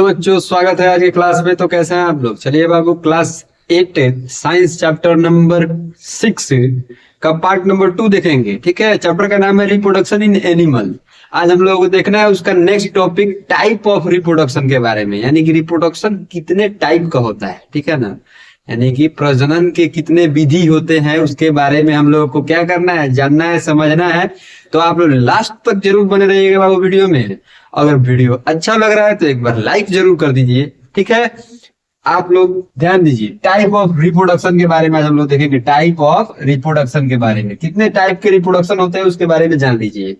बच्चों, स्वागत है आज की क्लास में। तो कैसे हैं आप लोग? चलिए बाबू, क्लास 8 साइंस चैप्टर नंबर 6 का पार्ट नंबर 2 देखेंगे। ठीक है, चैप्टर का नाम है रिप्रोडक्शन इन एनिमल। आज हम लोगों को देखना है उसका next topic type of reproduction के बारे में, यानी कि रिप्रोडक्शन कितने टाइप का होता है। ठीक है ना, यानी कि प्रजनन के कितने विधि होते हैं उसके बारे में हम लोगों को क्या करना है, जानना है, समझना है। तो आप लोग लास्ट तक जरूर बने रहिएगा बाबू वीडियो में। अगर वीडियो अच्छा लग रहा है तो एक बार लाइक जरूर कर दीजिए। ठीक है, आप लोग ध्यान दीजिए। टाइप ऑफ रिप्रोडक्शन के बारे में आज हम लोग देखेंगे। टाइप ऑफ रिप्रोडक्शन के बारे में, कितने टाइप के रिप्रोडक्शन होते हैं उसके बारे में जान लीजिए।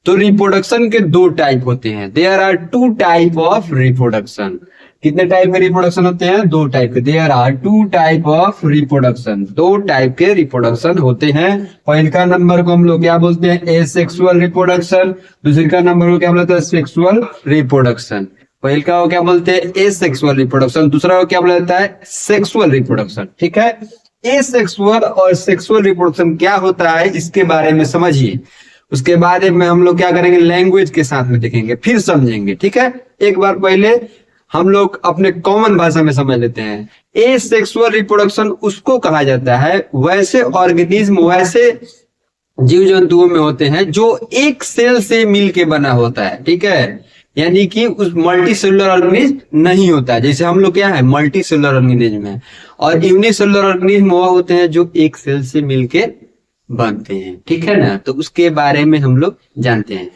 तो रिप्रोडक्शन के 2 टाइप होते हैं। There are 2 type of reproduction. कितने टाइप के रिप्रोडक्शन होते हैं? 2 टाइप के। There are 2 type of reproduction. 2 type के रिप्रोडक्शन होते हैं। पहले नंबर को हम लोग क्या बोलते हैं? Asexual reproduction. दूसरे का नंबर को क्या बोलते हैं? Sexual reproduction. पहले का क्या बोलते हैं? Asexual reproduction. दूसरा को क्या बोला जाता है? Sexual reproduction. ठीक है, एसेक्सुअल और सेक्सुअल रिप्रोडक्शन क्या होता है इसके बारे में समझिए। उसके बाद में हम लोग क्या करेंगे? लैंग्वेज के साथ में देखेंगे, फिर समझेंगे। ठीक है, एक बार पहले हम लोग अपने कॉमन भाषा में समझ लेते हैं। एसेक्सुअल रिप्रोडक्शन उसको कहा जाता है वैसे ऑर्गेनिज्म, वैसे जीव जंतुओं में होते हैं जो एक सेल से मिलके बना होता है। ठीक है, यानी कि उस मल्टी सेलुलर ऑर्गेनिज्म नहीं होता है। जैसे हम लोग क्या है, मल्टी सेलुलर ऑर्गेनिज्म है, और यूनिसेलुलर ऑर्गेनिज्म वो होते हैं जो एक सेल से मिलके बनते हैं। ठीक है ना, तो उसके बारे में हम लोग जानते हैं।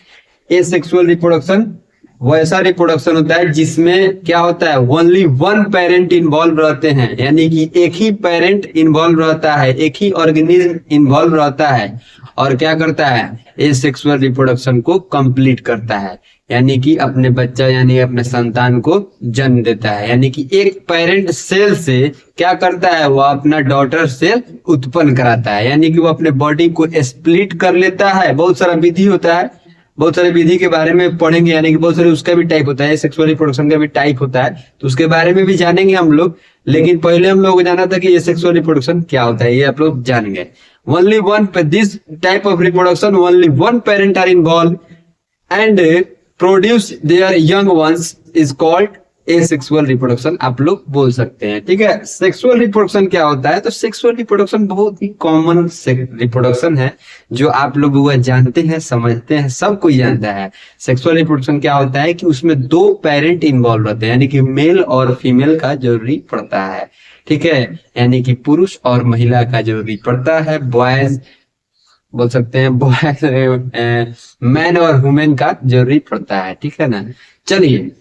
एसेक्सुअल रिप्रोडक्शन वैसा रिप्रोडक्शन होता है जिसमें क्या होता है? ओनली वन पेरेंट इन्वॉल्व रहते हैं, यानी कि एक ही पेरेंट इन्वॉल्व रहता है, एक ही ऑर्गेनिज्म इन्वॉल्व रहता है, और क्या करता है? एसेक्सुअल रिप्रोडक्शन को कंप्लीट करता है, यानी कि अपने बच्चा यानी अपने संतान को जन्म देता है। यानी कि एक पेरेंट सेल से क्या करता है? वो अपना डॉटर सेल उत्पन्न कराता है, यानी कि वो अपने बॉडी को स्प्लिट कर लेता है। बहुत सारा विधि होता है, बहुत सारे विधि के बारे में पढ़ेंगे, यानी कि बहुत सारे उसका भी टाइप होता है, सेक्सुअल रिप्रोडक्शन का भी टाइप होता है, तो उसके बारे में भी जानेंगे हम लोग। लेकिन पहले हम लोग को जाना था कि ये सेक्सुअल रिप्रोडक्शन क्या होता है, ये आप लोग जान गए। Only one this type of reproduction only one parent are involve and produce their young ones is called asexual reproduction, आप लोग बोल सकते हैं। ठीक है, सेक्सुअल रिप्रोडक्शन क्या होता है? तो सेक्सुअल रिप्रोडक्शन बहुत ही कॉमन रिप्रोडक्शन है जो आप लोग वो जानते हैं, समझते हैं, सब कोई जानता है। सेक्सुअल रिप्रोडक्शन क्या होता है कि उसमें 2 पेरेंट इन्वॉल्व रहते हैं, यानी कि मेल और फीमेल का जरूरी पड़ता है। ठीक है, यानी कि पुरुष और महिला का जरूरी पड़ता है। बॉयज बोल सकते हैं, बॉयज मैन और वुमेन का जरूरी पड़ता है। ठीक है ना, चलिए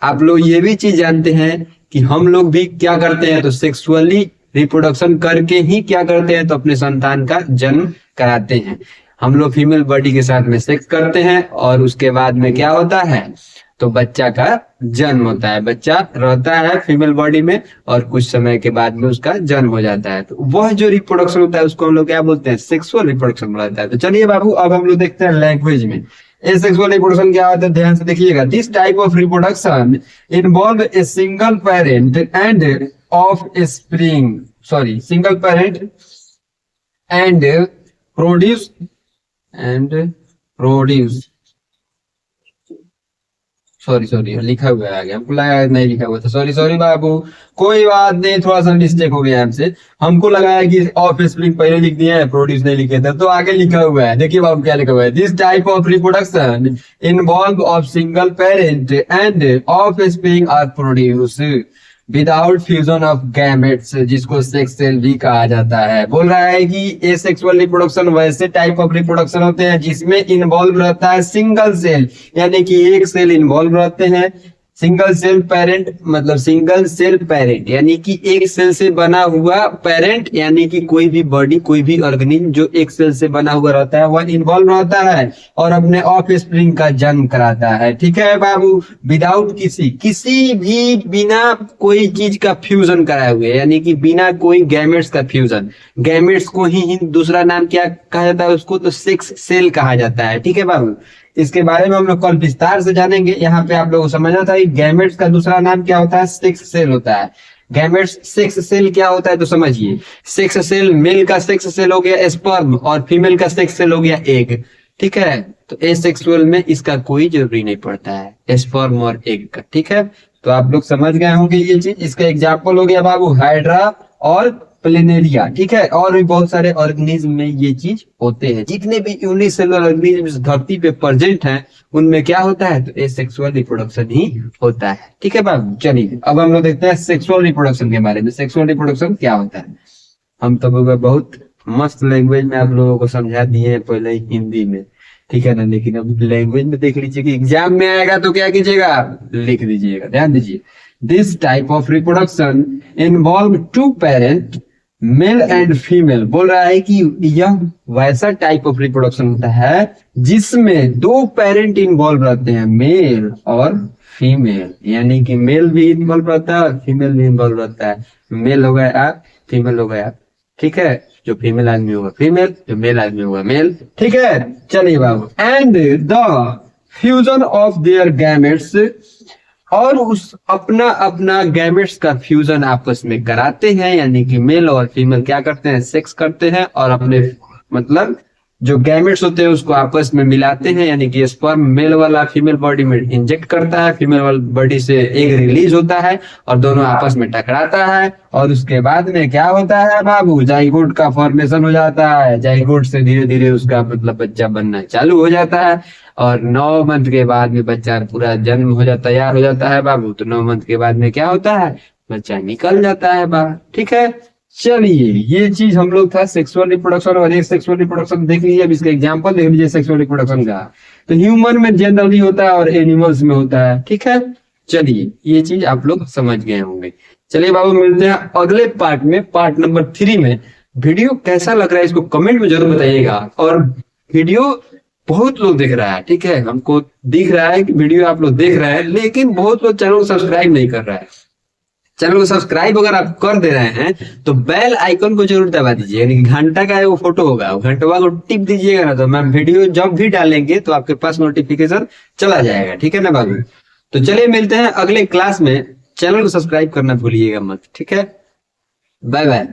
आप लोग ये भी चीज जानते हैं कि हम लोग भी क्या करते हैं? तो सेक्सुअली रिप्रोडक्शन करके ही क्या करते हैं? तो अपने संतान का जन्म कराते हैं। हम लोग फीमेल बॉडी के साथ में सेक्स करते हैं और उसके बाद में क्या होता है? तो बच्चा का जन्म होता है। बच्चा रहता है फीमेल बॉडी में और कुछ समय के बाद में उसका जन्म हो जाता है। तो वह जो रिप्रोडक्शन होता है उसको हम लोग क्या बोलते हैं? सेक्सुअल रिप्रोडक्शन बोलता है। तो चलिए बाबू, अब हम लोग देखते हैं लैंग्वेज में एसेक्सुअल रिप्रोडक्शन क्या होता है, ध्यान से देखिएगा। This type of reproduction involve a single parent and of spring single parent and produce sorry लिखा हुआ है आगे, हमको लगा नहीं लिखा हुआ था। सॉरी बाबू, कोई बात नहीं, थोड़ा सा मिस्टेक हो गया हमसे। हमको लगा है कि ऑफ स्प्रिंग पहले लिख दिया है, प्रोड्यूस नहीं लिखे थे, तो आगे लिखा हुआ है। देखिए बाबू क्या लिखा हुआ है। This type of reproduction involve of single parent and offspring are produce without fusion of gametes, जिसको सेक्स सेल भी कहा जाता है। बोल रहा है कि एसेक्सुअल रिप्रोडक्शन वैसे टाइप ऑफ रिप्रोडक्शन होते हैं जिसमें इन्वॉल्व रहता है सिंगल सेल, यानी कि एक सेल इन्वॉल्व रहते हैं। सिंगल सेल पेरेंट मतलब सिंगल सेल पेरेंट, यानी कि एक सेल से बना हुआ पेरेंट, यानी कि कोई भी बॉडी, कोई भी ऑर्गेनिज्म जो एक सेल से बना हुआ रहता है वह इन्वॉल्व रहता है और अपने ऑफ स्प्रिंग का जन्म कराता है। ठीक है बाबू, विदाउट किसी भी बिना कोई चीज का फ्यूजन कराए हुए, यानी कि बिना कोई गैमेट्स का फ्यूजन। गैमेट्स को ही दूसरा नाम क्या कहा जाता है? उसको तो सेक्स सेल कहा जाता है। ठीक है बाबू, इसके बारे में हम लोग कल विस्तार से जानेंगे। यहाँ पे आप लोगों को समझना था कि गैमेट्स का दूसरा नाम क्या होता है? सेक्स सेल होता है। गैमेट्स सेक्स सेल क्या होता है तो समझिए। सेक्स सेल, मेल का सेक्स सेल हो गया स्पर्म और फीमेल का सेक्स सेल हो गया एग। ठीक है, तो एसेक्सुअल में इसका कोई जरूरी नहीं पड़ता है, स्पर्म और एग का। ठीक है, तो आप लोग समझ गए होंगे ये चीज। इसका एग्जाम्पल हो गया बाबू हाइड्रा और प्लेनेरिया, ठीक है। और भी बहुत सारे ऑर्गेनिज्म में ये चीज होते हैं। जितने भी यूनिसेलुलर ऑर्गेनिज्म धरती पे प्रेजेंट हैं उनमें क्या होता है, तो एसेक्सुअल रिप्रोडक्शन ही होता है, ठीक है बाबू। चलिए अब हम लोग देखते हैं सेक्सुअल रिप्रोडक्शन के बारे में। सेक्सुअल रिप्रोडक्शन क्या होता है, हम तो बहुत मस्त लैंग्वेज में आप लोगों को समझा दिए हैं पहले ही हिंदी में, ठीक है ना। लेकिन अब लैंग्वेज में देख लीजिए कि एग्जाम में आएगा तो क्या कीजिएगा, लिख दीजिएगा। ध्यान दीजिए, this type of reproduction involve two parent male and female. बोल रहा है कि यह वैसा टाइप ऑफ रिप्रोडक्शन होता है जिसमें दो पेरेंट इन्वॉल्व रहते हैं, मेल और फीमेल। यानी कि मेल भी इन्वॉल्व रहता है और फीमेल भी इन्वॉल्व रहता है। मेल हो गया आप, फीमेल हो गया, ठीक है। जो फीमेल आदमी होगा फीमेल, जो मेल आदमी होगा मेल, ठीक है। चलिए बाबू, and the fusion of their gametes, और उस अपना अपना गैमेट्स का फ्यूजन आपस में कराते हैं। यानी कि मेल और फीमेल क्या करते हैं, सेक्स करते हैं और अपने मतलब जो गैमेट्स होते हैं उसको आपस में मिलाते हैं। यानी कि स्पर्म मेल वाला फीमेल बॉडी में इंजेक्ट करता है, फीमेल वाला बॉडी से एग रिलीज होता है और दोनों आपस में टकराता है। और उसके बाद में क्या होता है बाबू, जाइगोट का फॉर्मेशन हो जाता है। जाइगोट से धीरे धीरे उसका मतलब बच्चा बनना चालू हो जाता है और 9 मंथ के बाद में बच्चा पूरा जन्म हो जाता, तैयार हो जाता है बाबू। तो 9 मंथ के बाद में क्या होता है, बच्चा निकल जाता है बाहर, ठीक है। चलिए ये चीज हम लोग था सेक्सुअल रिप्रोडक्शन। और एक सेक्सुअल रिप्रोडक्शन देख लीजिए, अब इसका एग्जांपल देख लीजिए सेक्सुअल रिप्रोडक्शन का। तो ह्यूमन में जनरली होता है और एनिमल्स में होता है, ठीक है। चलिए ये चीज आप लोग समझ गए होंगे। चलिए बाबू मिलते हैं अगले पार्ट में, पार्ट नंबर 3 में। वीडियो कैसा लग रहा है इसको कमेंट में जरूर बताइएगा। और वीडियो बहुत लोग देख रहा है, ठीक है, हमको दिख रहा है कि वीडियो आप लोग देख रहे हैं, लेकिन बहुत लोग चैनल को सब्सक्राइब नहीं कर रहा है। चैनल को सब्सक्राइब अगर आप कर दे रहे हैं तो बेल आइकन को जरूर दबा दीजिए। यानी घंटा का वो फोटो होगा, वो घंटा को टिप दीजिएगा ना, तो मैम वीडियो जब भी डालेंगे तो आपके पास नोटिफिकेशन चला जाएगा, ठीक है ना बाबू। तो चलिए मिलते हैं अगले क्लास में। चैनल को सब्सक्राइब करना भूलिएगा मत, ठीक है। Bye bye.